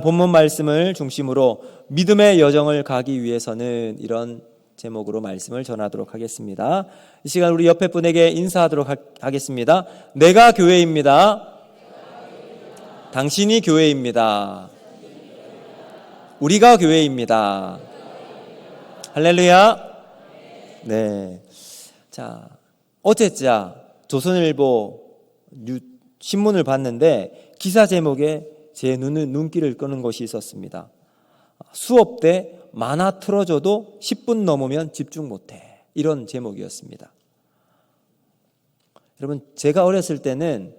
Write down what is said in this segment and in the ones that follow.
본문 말씀을 중심으로 믿음의 여정을 가기 위해서는 이런 제목으로 말씀을 전하도록 하겠습니다. 이 시간 우리 옆에 분에게 인사하도록 하겠습니다. 내가 교회입니다. 당신이 교회입니다. 우리가 교회입니다. 할렐루야. 네. 자, 어제자 조선일보 신문을 봤는데 기사 제목에 제 눈길을 끄는 것이 있었습니다. 수업 때 만화 틀어줘도 10분 넘으면 집중 못해. 이런 제목이었습니다. 여러분, 제가 어렸을 때는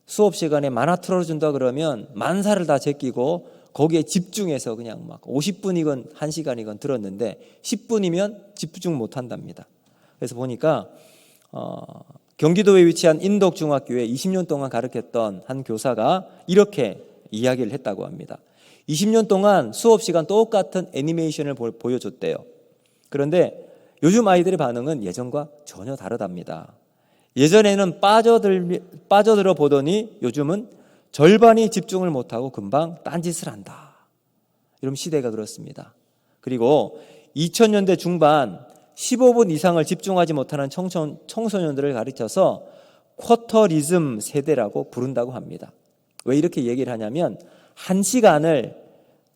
수업 시간에 만화 틀어준다 그러면 만사를 다 제끼고 거기에 집중해서 그냥 막 50분이건 1시간이건 들었는데 10분이면 집중 못한답니다. 그래서 보니까 경기도에 위치한 인덕중학교에 20년 동안 가르쳤던 한 교사가 이렇게 이야기를 했다고 합니다. 20년 동안 수업 시간 똑같은 애니메이션을 보여줬대요. 그런데 요즘 아이들의 반응은 예전과 전혀 다르답니다. 예전에는 빠져들어 보더니 요즘은 절반이 집중을 못하고 금방 딴짓을 한다. 이런 시대가 그렇습니다. 그리고 2000년대 중반 15분 이상을 집중하지 못하는 청소년들을 가르쳐서 쿼터리즘 세대라고 부른다고 합니다. 왜 이렇게 얘기를 하냐면 1시간을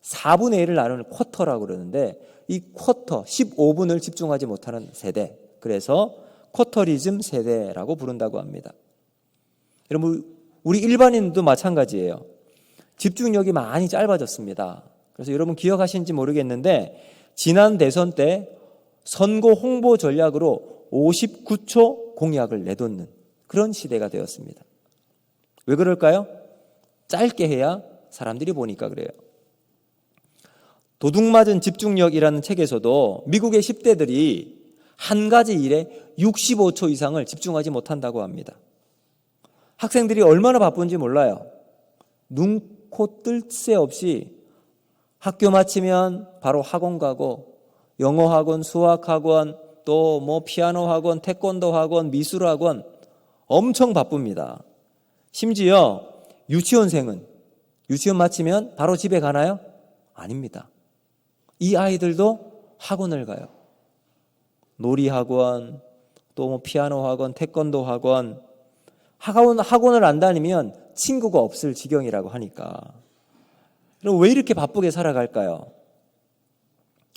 4분의 1을 나누는 쿼터라고 그러는데 이 쿼터 15분을 집중하지 못하는 세대, 그래서 쿼터리즘 세대라고 부른다고 합니다. 여러분, 우리 일반인도 마찬가지예요. 집중력이 많이 짧아졌습니다. 그래서 여러분 기억하시는지 모르겠는데 지난 대선 때 선거 홍보 전략으로 59초 공약을 내놓는 그런 시대가 되었습니다. 왜 그럴까요? 짧게 해야 사람들이 보니까 그래요. 도둑맞은 집중력이라는 책에서도 미국의 10대들이 한 가지 일에 65초 이상을 집중하지 못한다고 합니다. 학생들이 얼마나 바쁜지 몰라요. 눈코 뜰 새 없이 학교 마치면 바로 학원 가고 영어 학원, 수학 학원, 또 뭐 피아노 학원, 태권도 학원, 미술 학원 엄청 바쁩니다. 심지어 유치원생은 유치원 마치면 바로 집에 가나요? 아닙니다. 이 아이들도 학원을 가요. 놀이학원, 또 뭐 피아노 학원, 태권도 학원. 학원을 안 다니면 친구가 없을 지경이라고 하니까. 그럼 왜 이렇게 바쁘게 살아갈까요?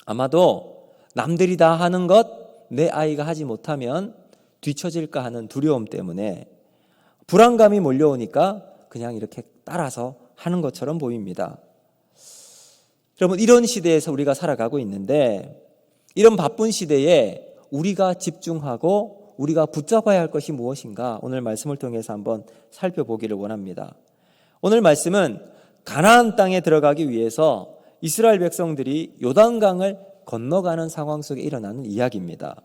아마도 남들이 다 하는 것 내 아이가 하지 못하면 뒤처질까 하는 두려움 때문에 불안감이 몰려오니까 그냥 이렇게 따라서 하는 것처럼 보입니다. 여러분, 이런 시대에서 우리가 살아가고 있는데 이런 바쁜 시대에 우리가 집중하고 우리가 붙잡아야 할 것이 무엇인가 오늘 말씀을 통해서 한번 살펴보기를 원합니다. 오늘 말씀은 가나안 땅에 들어가기 위해서 이스라엘 백성들이 요단강을 건너가는 상황 속에 일어나는 이야기입니다.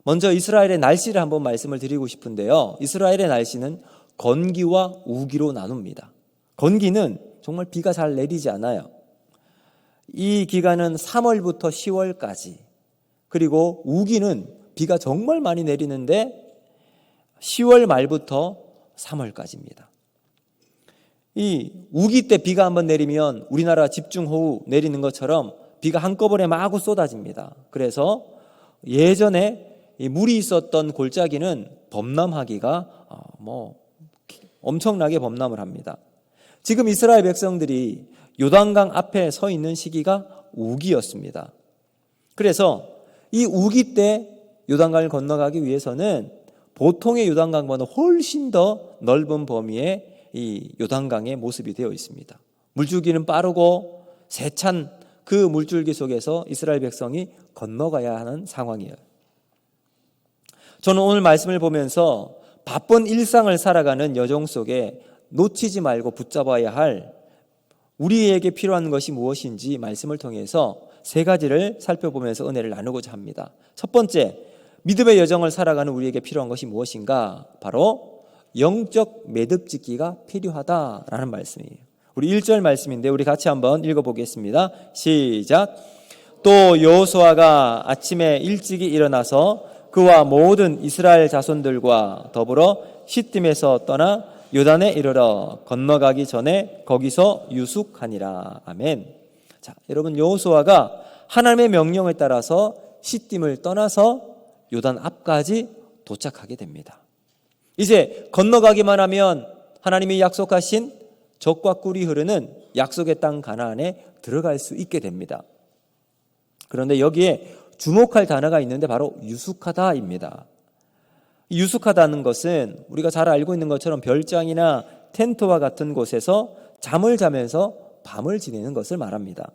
먼저 이스라엘의 날씨를 한번 말씀을 드리고 싶은데요. 이스라엘의 날씨는 건기와 우기로 나눕니다. 건기는 정말 비가 잘 내리지 않아요. 이 기간은 3월부터 10월까지. 그리고 우기는 비가 정말 많이 내리는데 10월 말부터 3월까지입니다. 이 우기 때 비가 한번 내리면 우리나라 집중호우 내리는 것처럼 비가 한꺼번에 마구 쏟아집니다. 그래서 예전에 이 물이 있었던 골짜기는 범람하기가 엄청나게 범람을 합니다. 지금 이스라엘 백성들이 요단강 앞에 서 있는 시기가 우기였습니다. 그래서 이 우기 때 요단강을 건너가기 위해서는 보통의 요단강보다 훨씬 더 넓은 범위의 이 요단강의 모습이 되어 있습니다. 물줄기는 빠르고 세찬 그 물줄기 속에서 이스라엘 백성이 건너가야 하는 상황이에요. 저는 오늘 말씀을 보면서 바쁜 일상을 살아가는 여정 속에 놓치지 말고 붙잡아야 할 우리에게 필요한 것이 무엇인지 말씀을 통해서 3가지를 살펴보면서 은혜를 나누고자 합니다. 첫 번째, 믿음의 여정을 살아가는 우리에게 필요한 것이 무엇인가? 바로 영적 매듭짓기가 필요하다라는 말씀이에요. 우리 1절 말씀인데 우리 같이 한번 읽어보겠습니다. 시작. 또 여호수아가 아침에 일찍이 일어나서 그와 모든 이스라엘 자손들과 더불어 시딤에서 떠나 요단에 이르러 건너가기 전에 거기서 유숙하니라. 아멘. 자, 여러분, 여호수아가 하나님의 명령을 따라서 시딤을 떠나서 요단 앞까지 도착하게 됩니다. 이제 건너가기만 하면 하나님이 약속하신 젖과 꿀이 흐르는 약속의 땅 가나안에 들어갈 수 있게 됩니다. 그런데 여기에 주목할 단어가 있는데 바로 유숙하다입니다. 유숙하다는 것은 우리가 잘 알고 있는 것처럼 별장이나 텐트와 같은 곳에서 잠을 자면서 밤을 지내는 것을 말합니다.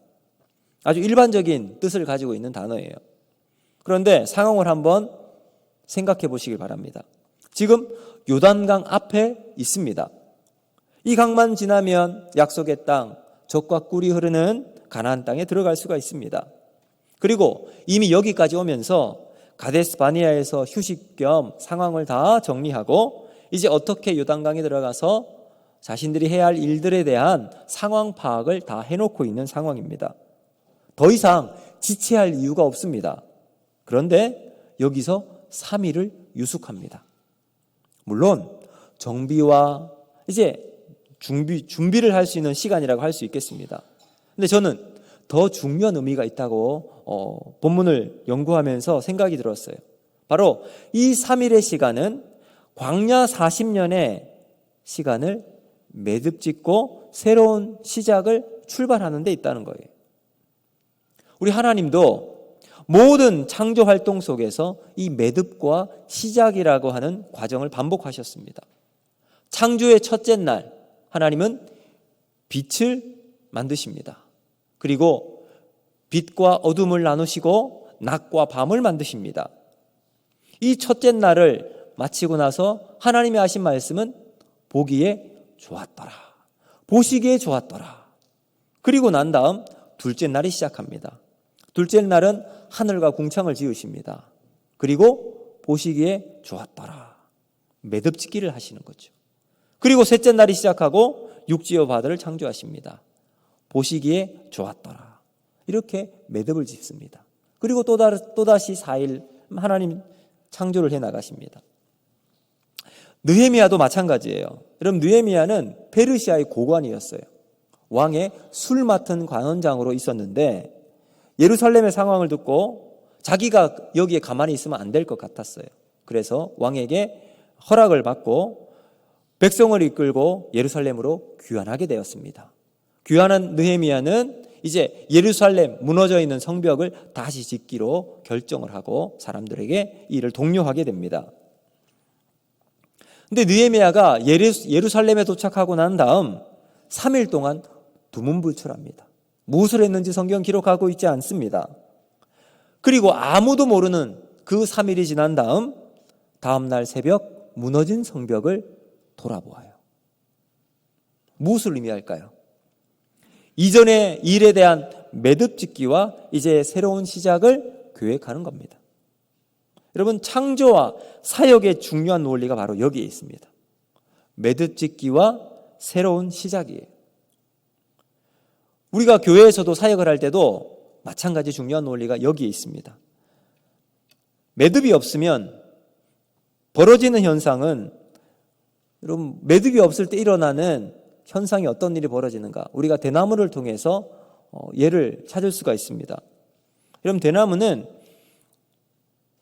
아주 일반적인 뜻을 가지고 있는 단어예요. 그런데 상황을 한번 생각해 보시길 바랍니다. 지금 요단강 앞에 있습니다. 이 강만 지나면 약속의 땅, 젖과 꿀이 흐르는 가나안 땅에 들어갈 수가 있습니다. 그리고 이미 여기까지 오면서 가데스 바네아에서 휴식 겸 상황을 다 정리하고 이제 어떻게 요단강에 들어가서 자신들이 해야 할 일들에 대한 상황 파악을 다 해놓고 있는 상황입니다. 더 이상 지체할 이유가 없습니다. 그런데 여기서 3일을 유숙합니다. 물론 정비와 이제 준비를 할 수 있는 시간이라고 할 수 있겠습니다. 근데 저는 더 중요한 의미가 있다고 본문을 연구하면서 생각이 들었어요. 바로 이 3일의 시간은 광야 40년의 시간을 매듭짓고 새로운 시작을 출발하는 데 있다는 거예요. 우리 하나님도 모든 창조 활동 속에서 이 매듭과 시작이라고 하는 과정을 반복하셨습니다. 창조의 첫째 날 하나님은 빛을 만드십니다. 그리고 빛과 어둠을 나누시고 낮과 밤을 만드십니다. 이 첫째 날을 마치고 나서 하나님이 하신 말씀은 보기에 좋았더라. 보시기에 좋았더라. 그리고 난 다음 둘째 날이 시작합니다. 둘째 날은 하늘과 궁창을 지으십니다. 그리고 보시기에 좋았더라. 매듭짓기를 하시는 거죠. 그리고 셋째 날이 시작하고 육지와 바다를 창조하십니다. 보시기에 좋았더라. 이렇게 매듭을 짓습니다. 그리고 또다시 4일 하나님 창조를 해나가십니다. 느헤미야도 마찬가지예요. 여러분, 느헤미야는 페르시아의 고관이었어요. 왕의 술 맡은 관원장으로 있었는데 예루살렘의 상황을 듣고 자기가 여기에 가만히 있으면 안 될 것 같았어요. 그래서 왕에게 허락을 받고 백성을 이끌고 예루살렘으로 귀환하게 되었습니다. 귀환한 느헤미야는 이제 예루살렘 무너져 있는 성벽을 다시 짓기로 결정을 하고 사람들에게 이를 독려하게 됩니다. 근데 느헤미야가 예루살렘에 도착하고 난 다음 3일 동안 두문불출합니다. 무엇을 했는지 성경 기록하고 있지 않습니다. 그리고 아무도 모르는 그 3일이 지난 다음 날 새벽 무너진 성벽을 돌아보아요. 무엇을 의미할까요? 이전의 일에 대한 매듭짓기와 이제 새로운 시작을 계획하는 겁니다. 여러분, 창조와 사역의 중요한 원리가 바로 여기에 있습니다. 매듭짓기와 새로운 시작이에요. 우리가 교회에서도 사역을 할 때도 마찬가지 중요한 원리가 여기에 있습니다. 매듭이 없으면 벌어지는 현상은, 여러분, 매듭이 없을 때 일어나는 현상이 어떤 일이 벌어지는가? 우리가 대나무를 통해서 예를 찾을 수가 있습니다. 여러분, 대나무는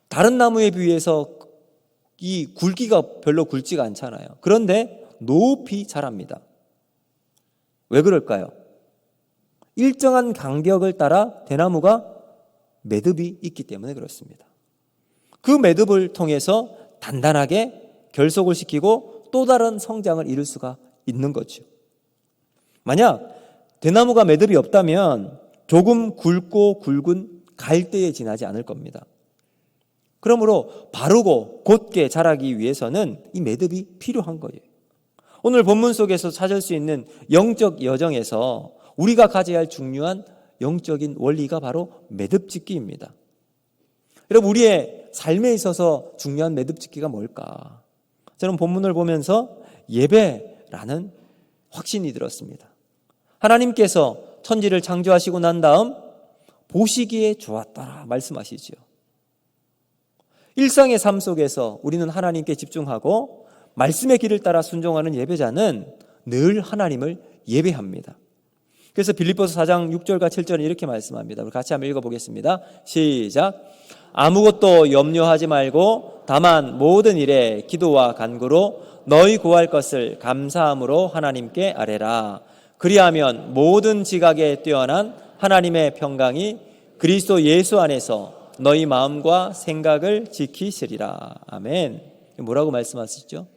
다른 나무에 비해서 이 굵기가 별로 굵지가 않잖아요. 그런데 높이 자랍니다. 왜 그럴까요? 일정한 간격을 따라 대나무가 매듭이 있기 때문에 그렇습니다. 그 매듭을 통해서 단단하게 결속을 시키고 또 다른 성장을 이룰 수가 있는 거죠. 만약 대나무가 매듭이 없다면 조금 굵고 굵은 갈대에 지나지 않을 겁니다. 그러므로 바르고 곧게 자라기 위해서는 이 매듭이 필요한 거예요. 오늘 본문 속에서 찾을 수 있는 영적 여정에서 우리가 가져야 할 중요한 영적인 원리가 바로 매듭짓기입니다. 여러분, 우리의 삶에 있어서 중요한 매듭짓기가 뭘까? 저는 본문을 보면서 예배라는 확신이 들었습니다. 하나님께서 천지를 창조하시고 난 다음 보시기에 좋았더라 말씀하시죠. 일상의 삶 속에서 우리는 하나님께 집중하고 말씀의 길을 따라 순종하는 예배자는 늘 하나님을 예배합니다. 그래서 빌립보서 4장 6절과 7절은 이렇게 말씀합니다. 우리 같이 한번 읽어보겠습니다. 시작. 아무것도 염려하지 말고 다만 모든 일에 기도와 간구로 너희 구할 것을 감사함으로 하나님께 아뢰라. 그리하면 모든 지각에 뛰어난 하나님의 평강이 그리스도 예수 안에서 너희 마음과 생각을 지키시리라. 아멘. 뭐라고 말씀하시죠?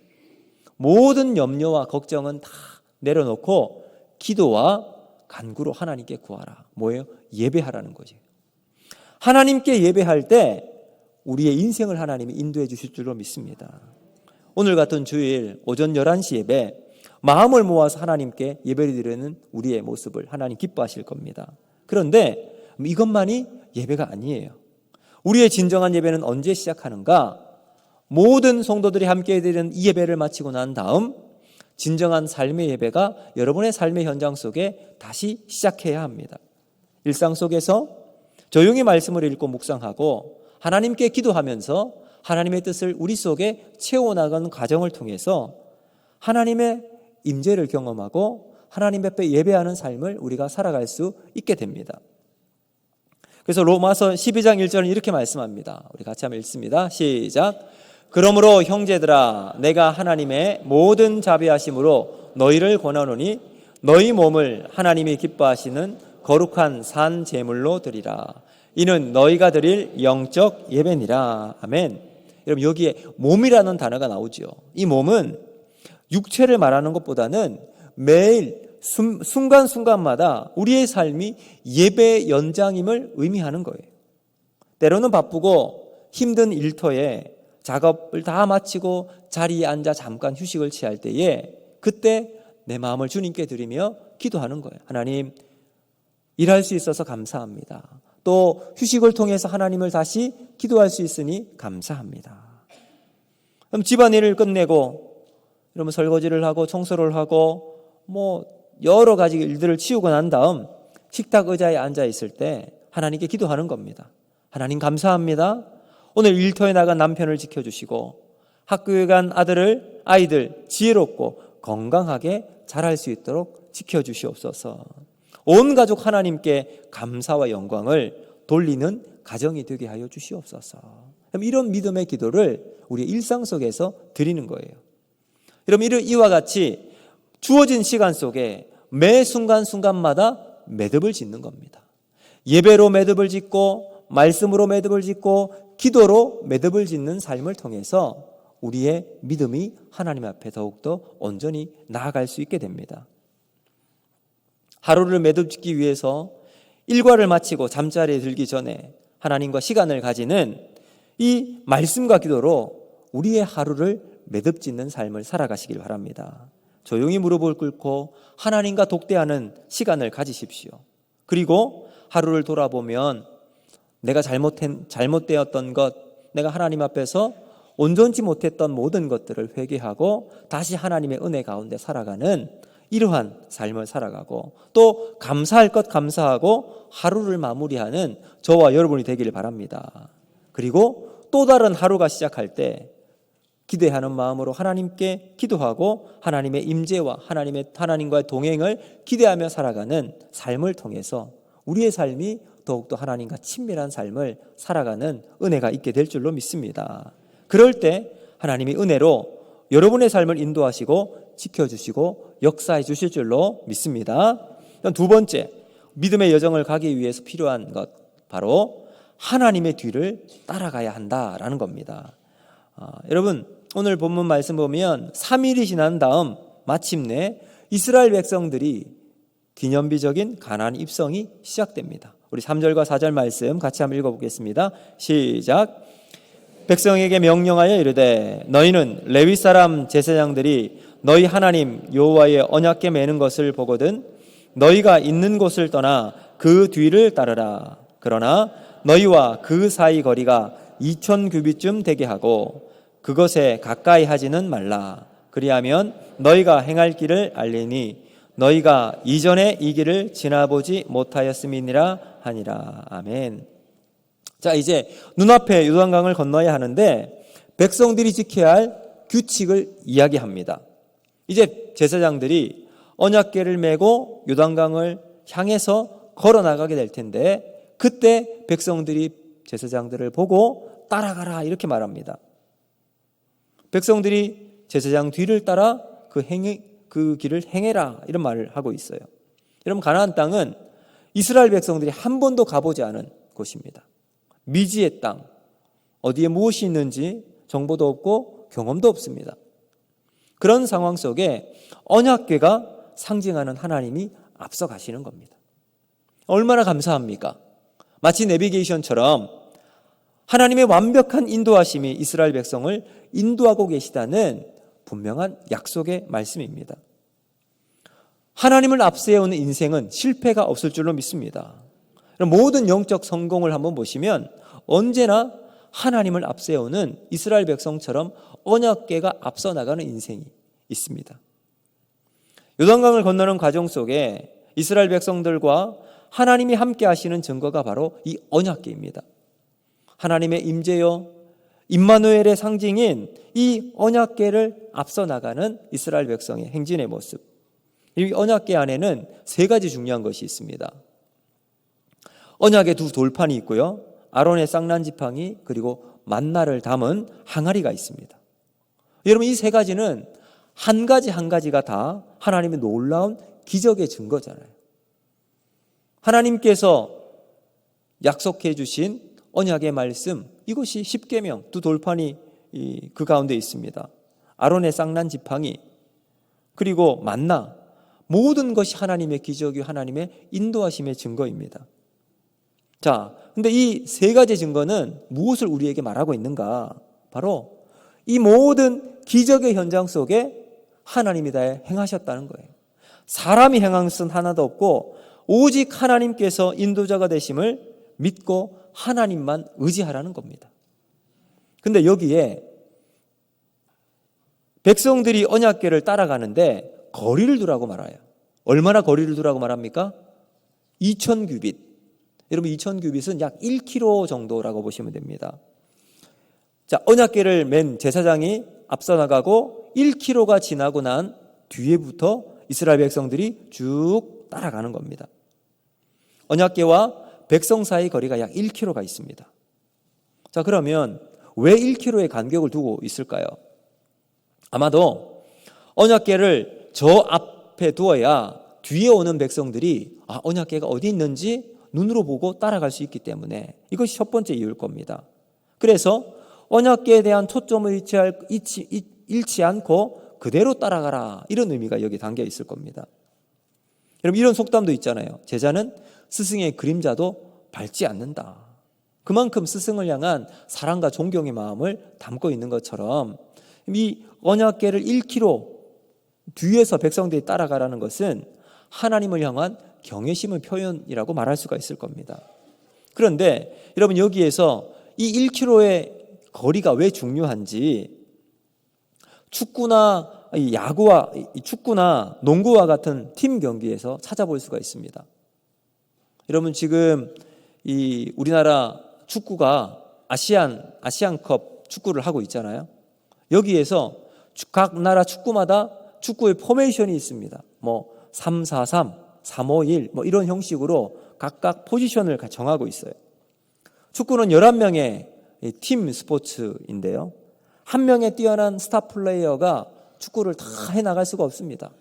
모든 염려와 걱정은 다 내려놓고 기도와 간구로 하나님께 구하라. 뭐예요? 예배하라는 거죠. 하나님께 예배할 때 우리의 인생을 하나님이 인도해 주실 줄로 믿습니다. 오늘 같은 주일 오전 11시 예배 마음을 모아서 하나님께 예배를 드리는 우리의 모습을 하나님 기뻐하실 겁니다. 그런데 이것만이 예배가 아니에요. 우리의 진정한 예배는 언제 시작하는가? 모든 성도들이 함께 드리는 이 예배를 마치고 난 다음 진정한 삶의 예배가 여러분의 삶의 현장 속에 다시 시작해야 합니다. 일상 속에서 조용히 말씀을 읽고 묵상하고 하나님께 기도하면서 하나님의 뜻을 우리 속에 채워나가는 과정을 통해서 하나님의 임재를 경험하고 하나님 앞에 예배하는 삶을 우리가 살아갈 수 있게 됩니다. 그래서 로마서 12장 1절은 이렇게 말씀합니다. 우리 같이 한번 읽습니다. 시작. 그러므로 형제들아 내가 하나님의 모든 자비하심으로 너희를 권하노니 너희 몸을 하나님이 기뻐하시는 거룩한 산 제물로 드리라. 이는 너희가 드릴 영적 예배니라. 아멘. 여러분 여기에 몸이라는 단어가 나오죠. 이 몸은 육체를 말하는 것보다는 매일 순간순간마다 우리의 삶이 예배 연장임을 의미하는 거예요. 때로는 바쁘고 힘든 일터에 작업을 다 마치고 자리에 앉아 잠깐 휴식을 취할 때에 그때 내 마음을 주님께 드리며 기도하는 거예요. 하나님, 일할 수 있어서 감사합니다. 또 휴식을 통해서 하나님을 다시 기도할 수 있으니 감사합니다. 그럼 집안일을 끝내고 그러면 설거지를 하고 청소를 하고 여러 가지 일들을 치우고 난 다음 식탁 의자에 앉아 있을 때 하나님께 기도하는 겁니다. 하나님 감사합니다. 오늘 일터에 나간 남편을 지켜주시고 학교에 간 아이들 지혜롭고 건강하게 자랄 수 있도록 지켜주시옵소서. 온 가족 하나님께 감사와 영광을 돌리는 가정이 되게 하여 주시옵소서. 이런 믿음의 기도를 우리의 일상 속에서 드리는 거예요. 여러분 이와 같이 주어진 시간 속에 매 순간순간마다 매듭을 짓는 겁니다. 예배로 매듭을 짓고 말씀으로 매듭을 짓고 기도로 매듭을 짓는 삶을 통해서 우리의 믿음이 하나님 앞에 더욱더 온전히 나아갈 수 있게 됩니다. 하루를 매듭 짓기 위해서 일과를 마치고 잠자리에 들기 전에 하나님과 시간을 가지는 이 말씀과 기도로 우리의 하루를 매듭 짓는 삶을 살아가시길 바랍니다. 조용히 무릎을 꿇고 하나님과 독대하는 시간을 가지십시오. 그리고 하루를 돌아보면 내가 잘못되었던 것, 내가 하나님 앞에서 온전치 못했던 모든 것들을 회개하고 다시 하나님의 은혜 가운데 살아가는 이러한 삶을 살아가고 또 감사할 것 감사하고 하루를 마무리하는 저와 여러분이 되기를 바랍니다. 그리고 또 다른 하루가 시작할 때 기대하는 마음으로 하나님께 기도하고 하나님의 임재와 하나님과의 동행을 기대하며 살아가는 삶을 통해서 우리의 삶이 더욱더 하나님과 친밀한 삶을 살아가는 은혜가 있게 될 줄로 믿습니다. 그럴 때 하나님이 은혜로 여러분의 삶을 인도하시고 지켜주시고 역사해 주실 줄로 믿습니다. 두 번째, 믿음의 여정을 가기 위해서 필요한 것, 바로 하나님의 뒤를 따라가야 한다라는 겁니다. 여러분 오늘 본문 말씀 보면 3일이 지난 다음 마침내 이스라엘 백성들이 기념비적인 가나안 입성이 시작됩니다. 우리 3절과 4절 말씀 같이 한번 읽어보겠습니다. 시작. 백성에게 명령하여 이르되 너희는 레위 사람 제사장들이 너희 하나님 여호와의 언약궤 매는 것을 보거든 너희가 있는 곳을 떠나 그 뒤를 따르라. 그러나 너희와 그 사이 거리가 2000규빗쯤 되게 하고 그것에 가까이 하지는 말라. 그리하면 너희가 행할 길을 알리니 너희가 이전에 이 길을 지나보지 못하였음이니라 하니라. 아멘. 자, 이제 눈앞에 요단강을 건너야 하는데 백성들이 지켜야 할 규칙을 이야기합니다. 이제 제사장들이 언약궤를 메고 요단강을 향해서 걸어 나가게 될 텐데 그때 백성들이 제사장들을 보고 따라가라 이렇게 말합니다. 백성들이 제사장 뒤를 따라 그 길을 행해라 이런 말을 하고 있어요. 여러분, 가나안 땅은 이스라엘 백성들이 한 번도 가보지 않은 곳입니다. 미지의 땅, 어디에 무엇이 있는지 정보도 없고 경험도 없습니다. 그런 상황 속에 언약궤가 상징하는 하나님이 앞서 가시는 겁니다. 얼마나 감사합니까? 마치 내비게이션처럼 하나님의 완벽한 인도하심이 이스라엘 백성을 인도하고 계시다는 분명한 약속의 말씀입니다. 하나님을 앞세우는 인생은 실패가 없을 줄로 믿습니다. 모든 영적 성공을 한번 보시면 언제나 하나님을 앞세우는 이스라엘 백성처럼 언약궤가 앞서 나가는 인생이 있습니다. 요단강을 건너는 과정 속에 이스라엘 백성들과 하나님이 함께 하시는 증거가 바로 이 언약궤입니다. 하나님의 임재여 임마누엘의 상징인 이 언약궤를 앞서 나가는 이스라엘 백성의 행진의 모습. 이 언약궤 안에는 세 가지 중요한 것이 있습니다. 언약의 두 돌판이 있고요. 아론의 쌍난 지팡이 그리고 만나를 담은 항아리가 있습니다. 여러분, 이 세 가지는 한 가지 한 가지가 다 하나님의 놀라운 기적의 증거잖아요. 하나님께서 약속해 주신 언약의 말씀, 이것이 십계명, 두 돌판이 그 가운데 있습니다. 아론의 쌍난 지팡이 그리고 만나, 모든 것이 하나님의 기적이 하나님의 인도하심의 증거입니다. 자, 근데 이 세 가지 증거는 무엇을 우리에게 말하고 있는가? 바로 이 모든 기적의 현장 속에 하나님이 다 행하셨다는 거예요. 사람이 행한 것은 하나도 없고 오직 하나님께서 인도자가 되심을 믿고 하나님만 의지하라는 겁니다. 근데 여기에 백성들이 언약궤를 따라가는데 거리를 두라고 말해요. 얼마나 거리를 두라고 말합니까? 2000규빗. 여러분, 2000규빗은 약 1km 정도라고 보시면 됩니다. 자, 언약궤를 맨 제사장이 앞서 나가고 1km가 지나고 난 뒤에부터 이스라엘 백성들이 쭉 따라가는 겁니다. 언약궤와 백성 사이 거리가 약 1km가 있습니다. 자, 그러면 왜 1km의 간격을 두고 있을까요? 아마도 언약궤를 저 앞에 두어야 뒤에 오는 백성들이 언약궤가 어디 있는지 눈으로 보고 따라갈 수 있기 때문에 이것이 첫 번째 이유일 겁니다. 그래서 언약궤에 대한 초점을 잃지 않고 그대로 따라가라, 이런 의미가 여기 담겨 있을 겁니다. 여러분, 이런 속담도 있잖아요. 제자는 스승의 그림자도 밟지 않는다. 그만큼 스승을 향한 사랑과 존경의 마음을 담고 있는 것처럼 이 언약궤를 1km 뒤에서 백성들이 따라가라는 것은 하나님을 향한 경외심의 표현이라고 말할 수가 있을 겁니다. 그런데 여러분, 여기에서 이 1km의 거리가 왜 중요한지 축구나 농구와 같은 팀 경기에서 찾아볼 수가 있습니다. 여러분, 지금 이 우리나라 축구가 아시안컵 축구를 하고 있잖아요. 여기에서 각 나라 축구마다 축구의 포메이션이 있습니다. 3-4-3, 3-5-1 이런 형식으로 각각 포지션을 정하고 있어요. 축구는 11명의 팀 스포츠인데요. 한 명의 뛰어난 스타 플레이어가 축구를 다 해나갈 수가 없습니다.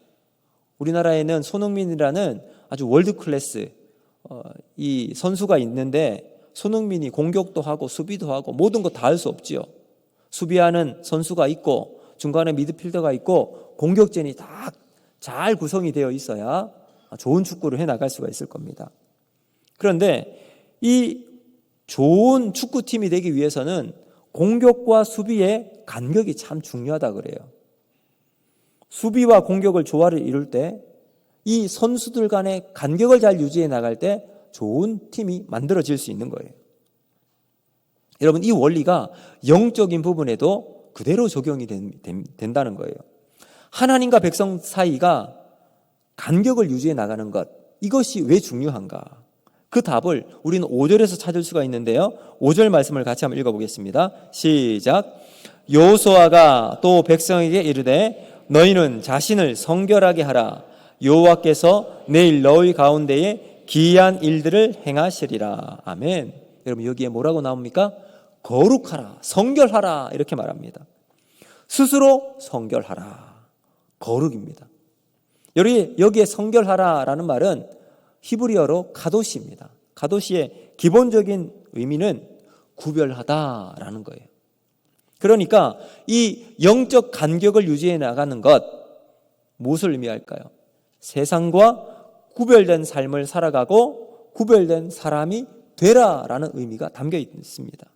우리나라에는 손흥민이라는 아주 월드 클래스 이 선수가 있는데 손흥민이 공격도 하고 수비도 하고 모든 거 다 할 수 없지요. 수비하는 선수가 있고 중간에 미드필더가 있고 공격진이 다 잘 구성이 되어 있어야 좋은 축구를 해나갈 수가 있을 겁니다. 그런데 이 좋은 축구팀이 되기 위해서는 공격과 수비의 간격이 참 중요하다 그래요. 수비와 공격을 조화를 이룰 때 이 선수들 간의 간격을 잘 유지해 나갈 때 좋은 팀이 만들어질 수 있는 거예요. 여러분, 이 원리가 영적인 부분에도 그대로 적용이 된다는 거예요. 하나님과 백성 사이가 간격을 유지해 나가는 것, 이것이 왜 중요한가? 그 답을 우리는 5절에서 찾을 수가 있는데요. 5절 말씀을 같이 한번 읽어보겠습니다. 시작. 여호수아가 또 백성에게 이르되 너희는 자신을 성결하게 하라. 여호와께서 내일 너희 가운데에 기이한 일들을 행하시리라. 아멘. 여러분 여기에 뭐라고 나옵니까? 거룩하라, 성결하라 이렇게 말합니다. 스스로 성결하라. 거룩입니다. 여기에 성결하라라는 말은 히브리어로 가도시입니다. 가도시의 기본적인 의미는 구별하다라는 거예요. 그러니까 이 영적 간격을 유지해 나가는 것, 무엇을 의미할까요? 세상과 구별된 삶을 살아가고 구별된 사람이 되라라는 의미가 담겨 있습니다.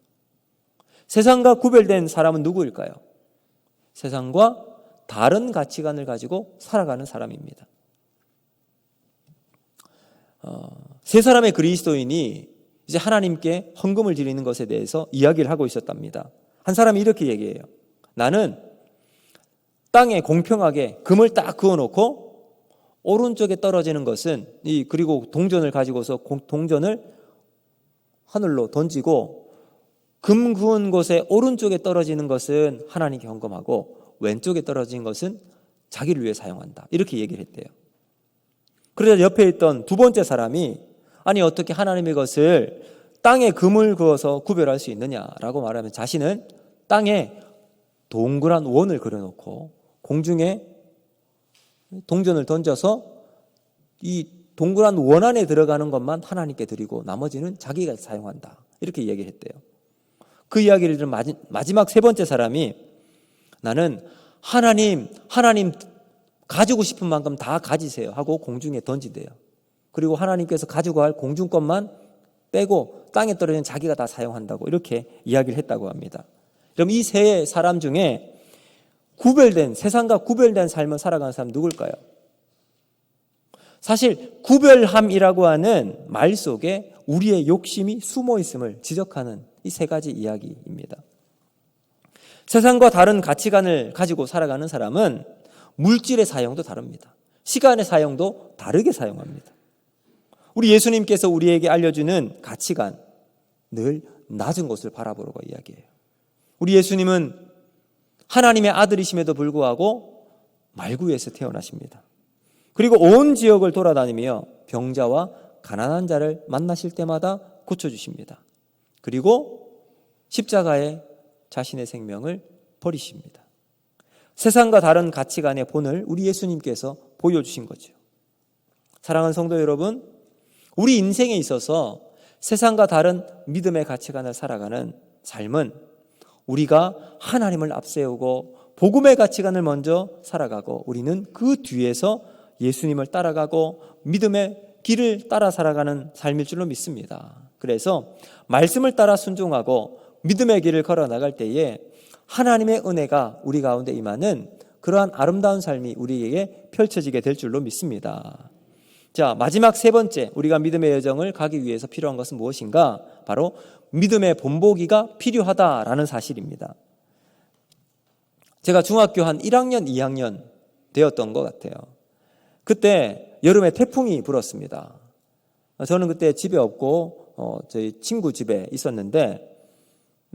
세상과 구별된 사람은 누구일까요? 세상과 다른 가치관을 가지고 살아가는 사람입니다. 세 사람의 그리스도인이 이제 하나님께 헌금을 드리는 것에 대해서 이야기를 하고 있었답니다. 한 사람이 이렇게 얘기해요. 나는 땅에 공평하게 금을 딱 그어놓고 오른쪽에 떨어지는 것은 그리고 동전을 가지고서 동전을 하늘로 던지고 금 그은 곳에 오른쪽에 떨어지는 것은 하나님께 헌금하고 왼쪽에 떨어진 것은 자기를 위해 사용한다. 이렇게 얘기를 했대요. 그러자 옆에 있던 두 번째 사람이 아니 어떻게 하나님의 것을 땅에 금을 그어서 구별할 수 있느냐라고 말하면 자신은 땅에 동그란 원을 그려놓고 공중에 동전을 던져서 이 동그란 원 안에 들어가는 것만 하나님께 드리고 나머지는 자기가 사용한다. 이렇게 이야기를 했대요. 그 이야기를 들은 마지막 세 번째 사람이 나는 하나님 가지고 싶은 만큼 다 가지세요 하고 공중에 던진대요. 그리고 하나님께서 가지고 할 공중 것만 빼고 땅에 떨어진 자기가 다 사용한다고 이렇게 이야기를 했다고 합니다. 그럼 이 세 사람 중에 세상과 구별된 삶을 살아가는 사람 누굴까요? 사실 구별함이라고 하는 말 속에 우리의 욕심이 숨어 있음을 지적하는 이 세 가지 이야기입니다. 세상과 다른 가치관을 가지고 살아가는 사람은 물질의 사용도 다릅니다. 시간의 사용도 다르게 사용합니다. 우리 예수님께서 우리에게 알려주는 가치관, 늘 낮은 것을 바라보라고 이야기해요. 우리 예수님은 하나님의 아들이심에도 불구하고 말구에서 태어나십니다. 그리고 온 지역을 돌아다니며 병자와 가난한 자를 만나실 때마다 고쳐주십니다. 그리고 십자가에 자신의 생명을 버리십니다. 세상과 다른 가치관의 본을 우리 예수님께서 보여주신 거죠. 사랑하는 성도 여러분, 우리 인생에 있어서 세상과 다른 믿음의 가치관을 살아가는 삶은 우리가 하나님을 앞세우고 복음의 가치관을 먼저 살아가고 우리는 그 뒤에서 예수님을 따라가고 믿음의 길을 따라 살아가는 삶일 줄로 믿습니다. 그래서 말씀을 따라 순종하고 믿음의 길을 걸어 나갈 때에 하나님의 은혜가 우리 가운데 임하는 그러한 아름다운 삶이 우리에게 펼쳐지게 될 줄로 믿습니다. 자, 마지막 세 번째, 우리가 믿음의 여정을 가기 위해서 필요한 것은 무엇인가? 바로 믿음의 본보기가 필요하다라는 사실입니다. 제가 중학교 한 1학년, 2학년 되었던 것 같아요. 그때 여름에 태풍이 불었습니다. 저는 그때 집에 없고 저희 친구 집에 있었는데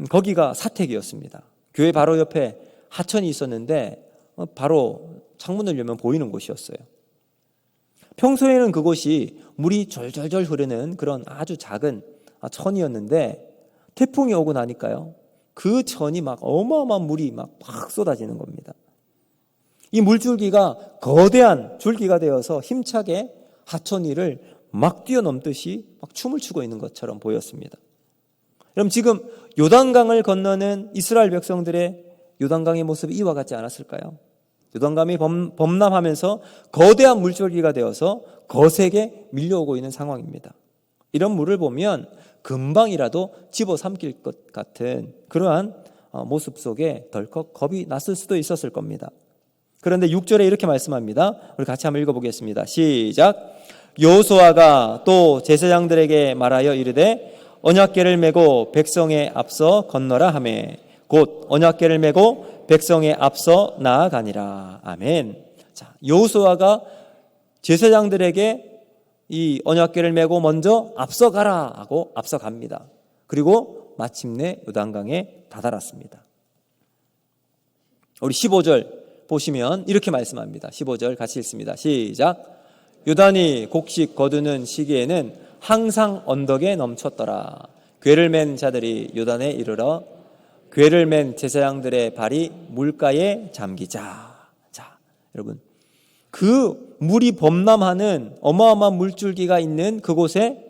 거기가 사택이었습니다. 교회 바로 옆에 하천이 있었는데 바로 창문을 열면 보이는 곳이었어요. 평소에는 그곳이 물이 졸졸졸 흐르는 그런 아주 작은 천이었는데 태풍이 오고 나니까요, 그 천이 막 어마어마한 물이 막 쏟아지는 겁니다. 이 물줄기가 거대한 줄기가 되어서 힘차게 하천 위를 막 뛰어넘듯이 막 춤을 추고 있는 것처럼 보였습니다. 그럼 지금 요단강을 건너는 이스라엘 백성들의 요단강의 모습이 이와 같지 않았을까요? 요단강이 범람하면서 거대한 물줄기가 되어서 거세게 밀려오고 있는 상황입니다. 이런 물을 보면 금방이라도 집어삼킬 것 같은 그러한 모습 속에 덜컥 겁이 났을 수도 있었을 겁니다. 그런데 6절에 이렇게 말씀합니다. 우리 같이 한번 읽어보겠습니다. 시작. 여호수아가 또 제사장들에게 말하여 이르되 언약궤를 메고 백성에 앞서 건너라 하매 곧 언약궤를 메고 백성에 앞서 나아가니라. 아멘. 자, 여호수아가 제사장들에게 이 언약궤를 메고 먼저 앞서가라 하고 앞서갑니다. 그리고 마침내 요단강에 다다랐습니다. 우리 15절 보시면 이렇게 말씀합니다. 15절 같이 읽습니다. 시작. 요단이 곡식 거두는 시기에는 항상 언덕에 넘쳤더라. 궤를 맨 자들이 요단에 이르러 궤를 맨 제사장들의 발이 물가에 잠기자. 자, 여러분, 그 물이 범람하는 어마어마한 물줄기가 있는 그곳에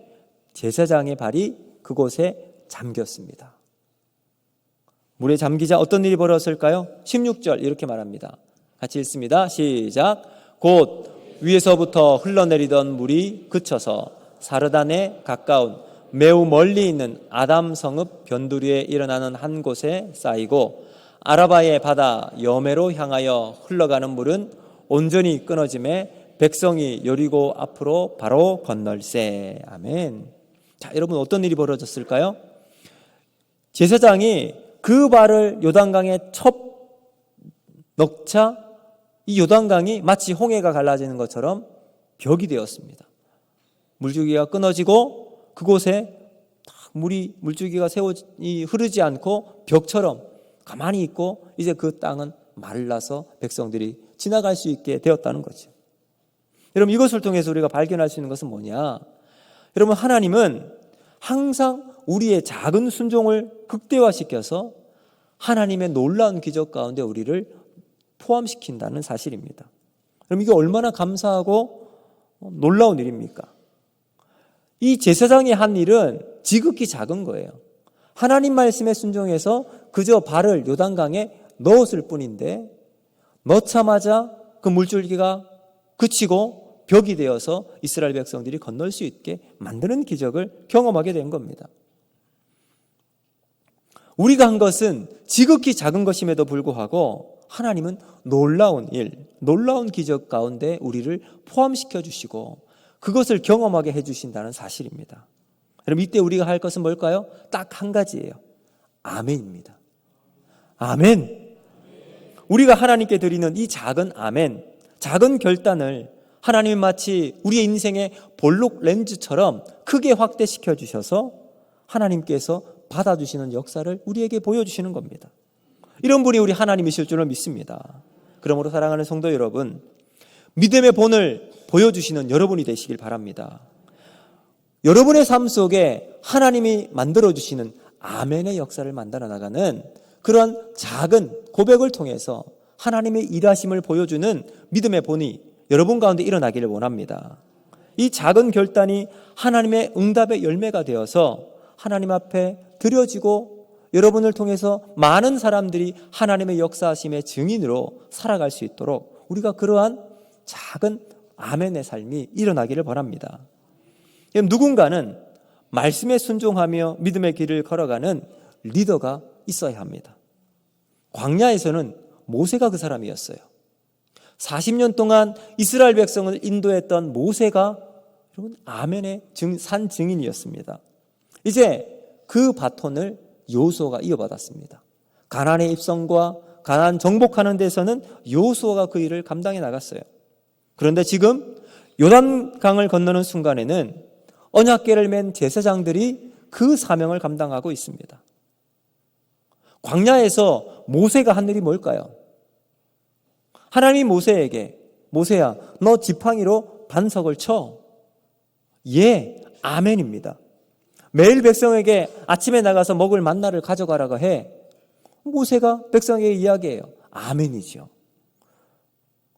제사장의 발이 그곳에 잠겼습니다. 물에 잠기자 어떤 일이 벌어졌을까요? 16절 이렇게 말합니다. 같이 읽습니다. 시작. 곧 위에서부터 흘러내리던 물이 그쳐서 사르단에 가까운 매우 멀리 있는 아담 성읍 변두리에 일어나는 한 곳에 쌓이고 아라바의 바다 여매로 향하여 흘러가는 물은 온전히 끊어짐에 백성이 여리고 앞으로 바로 건널세. 아멘. 자, 여러분 어떤 일이 벌어졌을까요? 제사장이 그 발을 요단강에 첩 넣자 이 요단강이 마치 홍해가 갈라지는 것처럼 벽이 되었습니다. 물줄기가 끊어지고 그곳에 물줄기가 흐르지 않고 벽처럼 가만히 있고 이제 그 땅은 말라서 백성들이 지나갈 수 있게 되었다는 거죠. 여러분 이것을 통해서 우리가 발견할 수 있는 것은 뭐냐? 여러분 하나님은 항상 우리의 작은 순종을 극대화시켜서 하나님의 놀라운 기적 가운데 우리를 포함시킨다는 사실입니다. 그럼 이게 얼마나 감사하고 놀라운 일입니까? 이 제사장이 한 일은 지극히 작은 거예요. 하나님 말씀에 순종해서 그저 발을 요단강에 넣었을 뿐인데 넣자마자 그 물줄기가 그치고 벽이 되어서 이스라엘 백성들이 건널 수 있게 만드는 기적을 경험하게 된 겁니다. 우리가 한 것은 지극히 작은 것임에도 불구하고 하나님은 놀라운 일, 놀라운 기적 가운데 우리를 포함시켜 주시고 그것을 경험하게 해주신다는 사실입니다. 여러분 이때 우리가 할 것은 뭘까요? 딱 한 가지예요. 아멘입니다. 아멘. 우리가 하나님께 드리는 이 작은 아멘, 작은 결단을 하나님이 마치 우리의 인생의 볼록 렌즈처럼 크게 확대시켜 주셔서 하나님께서 받아주시는 역사를 우리에게 보여주시는 겁니다. 이런 분이 우리 하나님이실 줄을 믿습니다. 그러므로 사랑하는 성도 여러분, 믿음의 본을 보여주시는 여러분이 되시길 바랍니다. 여러분의 삶 속에 하나님이 만들어주시는 아멘의 역사를 만들어 나가는 그런 작은 고백을 통해서 하나님의 일하심을 보여주는 믿음의 본이 여러분 가운데 일어나기를 원합니다. 이 작은 결단이 하나님의 응답의 열매가 되어서 하나님 앞에 드려지고 여러분을 통해서 많은 사람들이 하나님의 역사하심의 증인으로 살아갈 수 있도록 우리가 그러한 작은 아멘의 삶이 일어나기를 바랍니다. 누군가는 말씀에 순종하며 믿음의 길을 걸어가는 리더가 있어야 합니다. 광야에서는 모세가 그 사람이었어요. 40년 동안 이스라엘 백성을 인도했던 모세가 여러분 아멘의 산 증인이었습니다. 이제 그 바톤을 여호수아가 이어받았습니다. 가나안의 입성과 가나안 정복하는 데서는 여호수아가 그 일을 감당해 나갔어요. 그런데 지금 요단강을 건너는 순간에는 언약궤를 맨 제사장들이 그 사명을 감당하고 있습니다. 광야에서 모세가 한 일이 뭘까요? 하나님이 모세에게 모세야 너 지팡이로 반석을 쳐. 예, 아멘입니다. 매일 백성에게 아침에 나가서 먹을 만나를 가져가라고 해. 모세가 백성에게 이야기해요. 아멘이죠.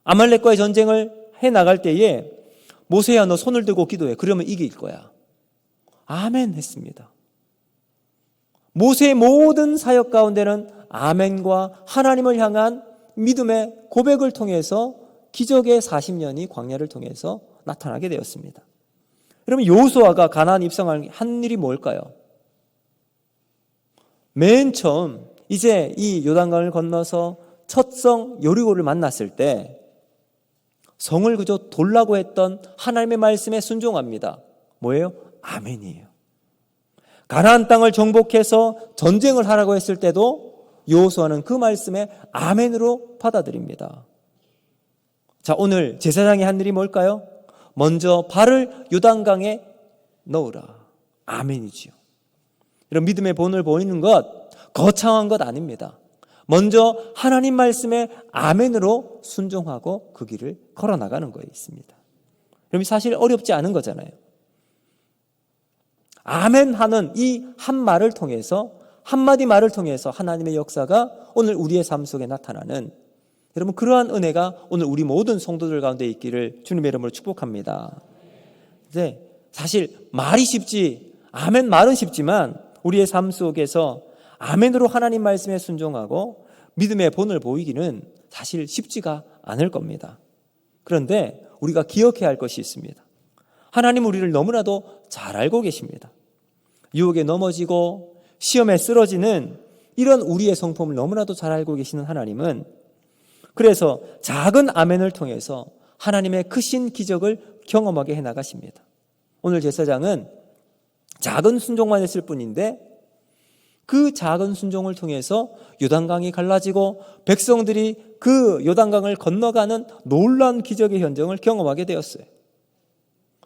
아말렉과의 전쟁을 해 나갈 때에 모세야 너 손을 들고 기도해. 그러면 이길 거야. 아멘 했습니다. 모세의 모든 사역 가운데는 아멘과 하나님을 향한 믿음의 고백을 통해서 기적의 40년이 광야를 통해서 나타나게 되었습니다. 여러분 여호수아가 가나안 입성한 한 일이 뭘까요? 맨 처음 이제 이 요단강을 건너서 첫 성 여리고를 만났을 때 성을 그저 돌라고 했던 하나님의 말씀에 순종합니다. 뭐예요? 아멘이에요. 가나안 땅을 정복해서 전쟁을 하라고 했을 때도 여호수아는 그 말씀에 아멘으로 받아들입니다. 자, 오늘 제사장이 한 일이 뭘까요? 먼저 발을 요단강에 넣으라. 아멘이지요. 이런 믿음의 본을 보이는 것 거창한 것 아닙니다. 먼저 하나님 말씀에 아멘으로 순종하고 그 길을 걸어나가는 거에 있습니다. 그럼 사실 어렵지 않은 거잖아요. 아멘 하는 이 한마디를 통해서 하나님의 역사가 오늘 우리의 삶 속에 나타나는, 여러분 그러한 은혜가 오늘 우리 모든 성도들 가운데 있기를 주님의 이름으로 축복합니다. 네, 사실 말이 쉽지, 아멘 말은 쉽지만 우리의 삶 속에서 아멘으로 하나님 말씀에 순종하고 믿음의 본을 보이기는 사실 쉽지가 않을 겁니다. 그런데 우리가 기억해야 할 것이 있습니다. 하나님 우리를 너무나도 잘 알고 계십니다. 유혹에 넘어지고 시험에 쓰러지는 이런 우리의 성품을 너무나도 잘 알고 계시는 하나님은, 그래서 작은 아멘을 통해서 하나님의 크신 기적을 경험하게 해나가십니다. 오늘 제사장은 작은 순종만 했을 뿐인데 그 작은 순종을 통해서 요단강이 갈라지고 백성들이 그 요단강을 건너가는 놀라운 기적의 현장을 경험하게 되었어요.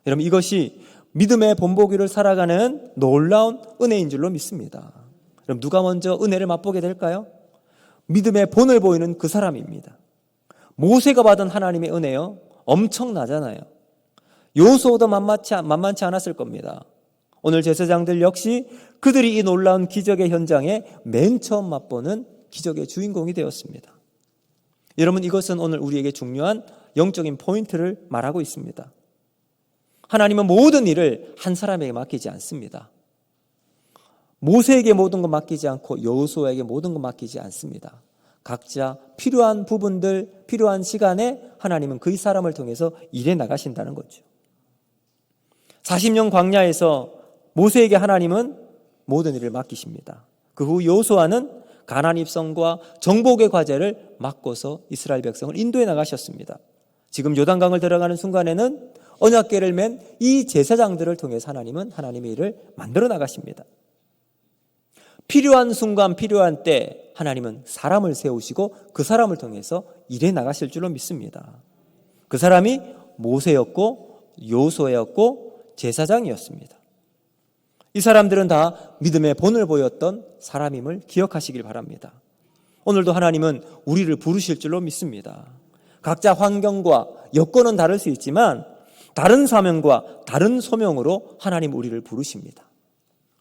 여러분 이것이 믿음의 본보기를 살아가는 놀라운 은혜인 줄로 믿습니다. 그럼 누가 먼저 은혜를 맛보게 될까요? 믿음의 본을 보이는 그 사람입니다. 모세가 받은 하나님의 은혜요 엄청나잖아요. 여호수아도 만만치 않았을 겁니다. 오늘 제사장들 역시 그들이 이 놀라운 기적의 현장에 맨 처음 맛보는 기적의 주인공이 되었습니다. 여러분 이것은 오늘 우리에게 중요한 영적인 포인트를 말하고 있습니다. 하나님은 모든 일을 한 사람에게 맡기지 않습니다. 모세에게 모든 것 맡기지 않고 여호수아에게 모든 것 맡기지 않습니다. 각자 필요한 부분들, 필요한 시간에 하나님은 그 사람을 통해서 일해 나가신다는 거죠. 40년 광야에서 모세에게 하나님은 모든 일을 맡기십니다. 그 후 여호수아는 가나안 입성과 정복의 과제를 맡고서 이스라엘 백성을 인도해 나가셨습니다. 지금 요단강을 들어가는 순간에는 언약궤를 맨 이 제사장들을 통해서 하나님은 하나님의 일을 만들어 나가십니다. 필요한 순간, 필요한 때 하나님은 사람을 세우시고 그 사람을 통해서 일해 나가실 줄로 믿습니다. 그 사람이 모세였고 여호수아였고 제사장이었습니다. 이 사람들은 다 믿음의 본을 보였던 사람임을 기억하시길 바랍니다. 오늘도 하나님은 우리를 부르실 줄로 믿습니다. 각자 환경과 여건은 다를 수 있지만 다른 사명과 다른 소명으로 하나님 우리를 부르십니다.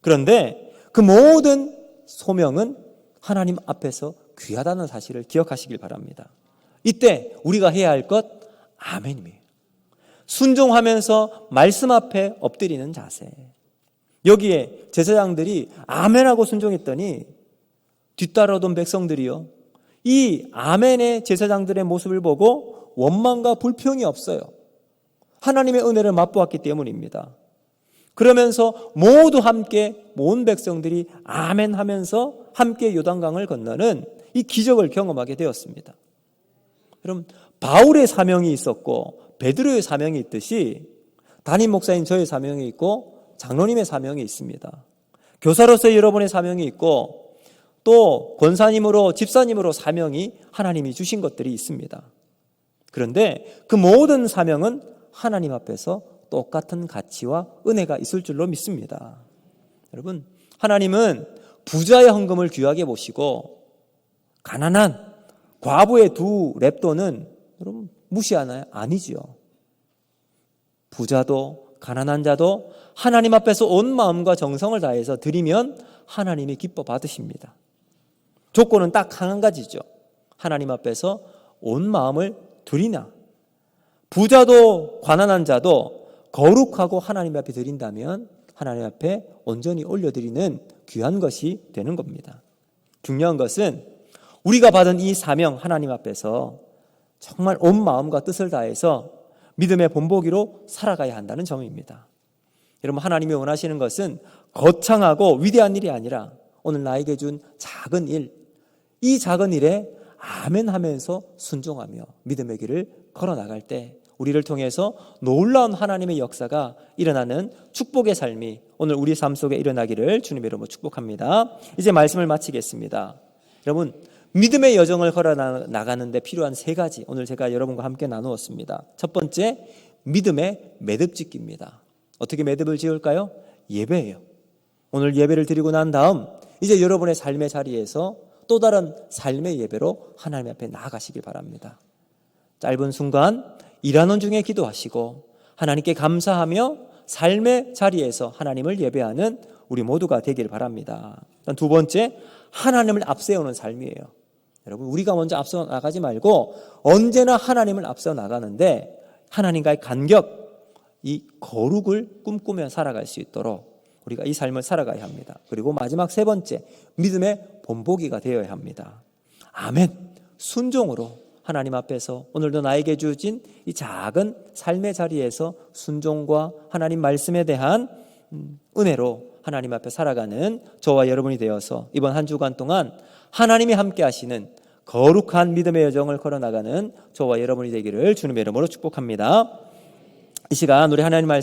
그런데 그 모든 소명은 하나님 앞에서 귀하다는 사실을 기억하시길 바랍니다. 이때 우리가 해야 할 것 아멘입니다. 순종하면서 말씀 앞에 엎드리는 자세. 여기에 제사장들이 아멘하고 순종했더니 뒤따라오던 백성들이요, 이 아멘의 제사장들의 모습을 보고 원망과 불평이 없어요. 하나님의 은혜를 맛보았기 때문입니다. 그러면서 모두 함께 온 백성들이 아멘 하면서 함께 요단강을 건너는 이 기적을 경험하게 되었습니다. 여러분 바울의 사명이 있었고 베드로의 사명이 있듯이 담임 목사인 저의 사명이 있고 장로님의 사명이 있습니다. 교사로서의 여러분의 사명이 있고 또 권사님으로 집사님으로 사명이 하나님이 주신 것들이 있습니다. 그런데 그 모든 사명은 하나님 앞에서 똑같은 가치와 은혜가 있을 줄로 믿습니다. 여러분 하나님은 부자의 헌금을 귀하게 보시고 가난한 과부의 두 렙돈은 여러분 무시하나요? 아니지요. 부자도 가난한 자도 하나님 앞에서 온 마음과 정성을 다해서 드리면 하나님이 기뻐 받으십니다. 조건은 딱 한 가지죠. 하나님 앞에서 온 마음을 드리나. 부자도 가난한 자도 거룩하고 하나님 앞에 드린다면 하나님 앞에 온전히 올려드리는 귀한 것이 되는 겁니다. 중요한 것은 우리가 받은 이 사명 하나님 앞에서 정말 온 마음과 뜻을 다해서 믿음의 본보기로 살아가야 한다는 점입니다. 여러분 하나님이 원하시는 것은 거창하고 위대한 일이 아니라 오늘 나에게 준 작은 일, 이 작은 일에 아멘 하면서 순종하며 믿음의 길을 걸어나갈 때 우리를 통해서 놀라운 하나님의 역사가 일어나는 축복의 삶이 오늘 우리 삶 속에 일어나기를 주님의 이름으로 축복합니다. 이제 말씀을 마치겠습니다. 여러분 믿음의 여정을 걸어나가는 데 필요한 세 가지 오늘 제가 여러분과 함께 나누었습니다. 첫 번째, 믿음의 매듭 짓기입니다. 어떻게 매듭을 지을까요? 예배예요. 오늘 예배를 드리고 난 다음 이제 여러분의 삶의 자리에서 또 다른 삶의 예배로 하나님 앞에 나아가시길 바랍니다. 짧은 순간 일하는 중에 기도하시고 하나님께 감사하며 삶의 자리에서 하나님을 예배하는 우리 모두가 되길 바랍니다. 두 번째, 하나님을 앞세우는 삶이에요. 여러분, 우리가 먼저 앞서 나가지 말고 언제나 하나님을 앞서 나가는데 하나님과의 간격, 이 거룩을 꿈꾸며 살아갈 수 있도록 우리가 이 삶을 살아가야 합니다. 그리고 마지막 세 번째, 믿음의 본보기가 되어야 합니다. 아멘. 순종으로 하나님 앞에서 오늘도 나에게 주어진 이 작은 삶의 자리에서 순종과 하나님 말씀에 대한 은혜로 하나님 앞에 살아가는 저와 여러분이 되어서 이번 한 주간 동안 하나님이 함께 하시는 거룩한 믿음의 여정을 걸어나가는 저와 여러분이 되기를 주님의 이름으로 축복합니다. 이 시간 우리 하나님 말씀